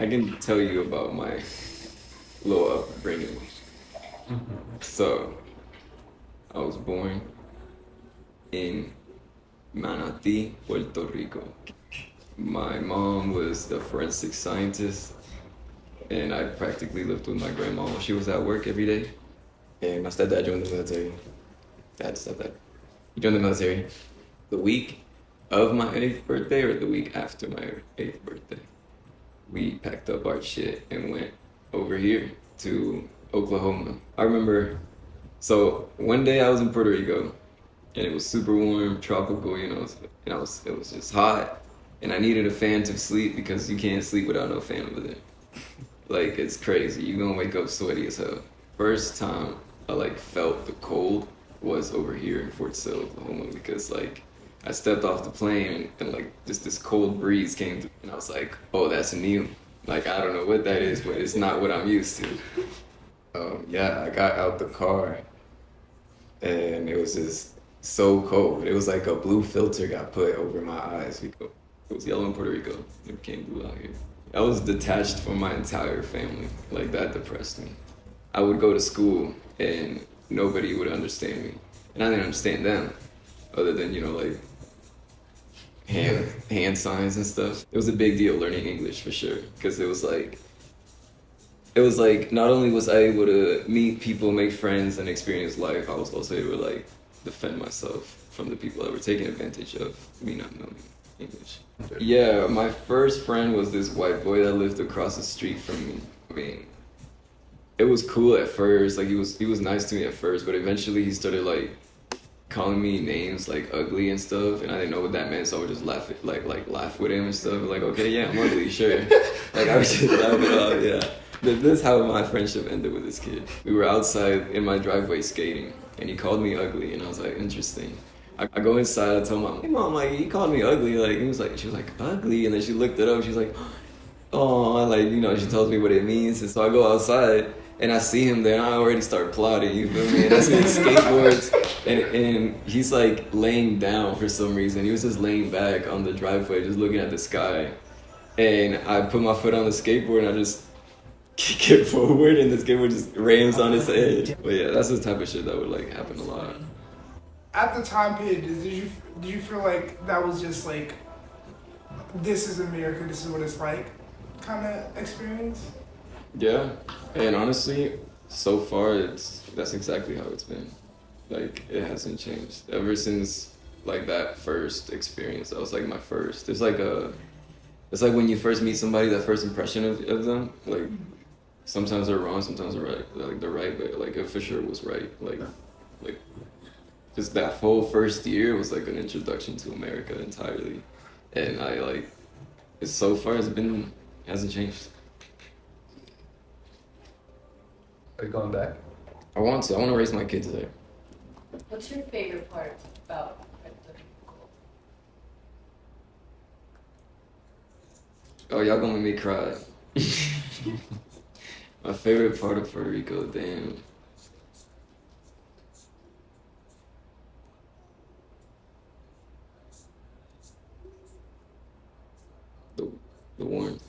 I can tell you about my little upbringing. So, I was born in Manatí, Puerto Rico. My mom was a forensic scientist, and I practically lived with my grandma when she was at work every day. And my stepdad joined the military. Dad, stepdad. He joined the military the week of my 8th birthday or the week after my 8th birthday. We packed up our shit and went over here to Oklahoma. I remember, so one day I was in Puerto Rico and it was super warm, tropical, and it was just hot, and I needed a fan to sleep because you can't sleep without no fan over there. Like it's crazy. You gonna wake up sweaty as hell. First time I like felt the cold was over here in Fort Sill, Oklahoma, because like I stepped off the plane and like just this cold breeze came through, and I was like, oh, that's new. Like I don't know what that is, but it's not what I'm used to. Yeah, I got out the car and it was just so cold. It was like a blue filter got put over my eyes. It was yellow in Puerto Rico. It became blue out here. I was detached from my entire family. Like that depressed me. I would go to school and nobody would understand me. And I didn't understand them other than, like hand signs and stuff. It was a big deal learning English for sure. Because it was like not only was I able to meet people, make friends, and experience life, I was also able to like defend myself from the people that were taking advantage of me not knowing English. Yeah, my first friend was this white boy that lived across the street from me. I mean, it was cool at first. Like he was nice to me at first, but eventually he started like calling me names like ugly and stuff, and I didn't know what that meant, so I would just laugh like laugh with him and stuff. Like, okay, yeah, I'm ugly, sure. Like I was just laughing off, yeah. This is how my friendship ended with this kid. We were outside in my driveway skating, and he called me ugly, and I was like, interesting. I go inside, I tell mom, hey mom, like he called me ugly, like she was like ugly, and then she looked it up, she was like, oh, like she tells me what it means, and so I go outside and I see him there, and I already start plotting. You feel me? And I see he skateboards, and he's like laying down for some reason. He was just laying back on the driveway, just looking at the sky, and I put my foot on the skateboard and I just kick it forward, and the skateboard just rams on his head. But yeah, that's the type of shit that would like happen a lot. At the time period, did you feel like that was just like this is America, this is what it's like, kind of experience? Yeah, and honestly, so far that's exactly how it's been. Like it hasn't changed ever since like that first experience. That was like my first. It's like when you first meet somebody, that first impression of them. Like sometimes they're wrong, sometimes they're right. Like they're right, but like it for sure was right. Like just that whole first year was like an introduction to America entirely, and I like it's so far it's been hasn't changed. Are you going back? I want to. I want to raise my kids there. What's your favorite part about Puerto Rico? Oh, y'all gonna make me cry. My favorite part of Puerto Rico, damn. The, the warmth.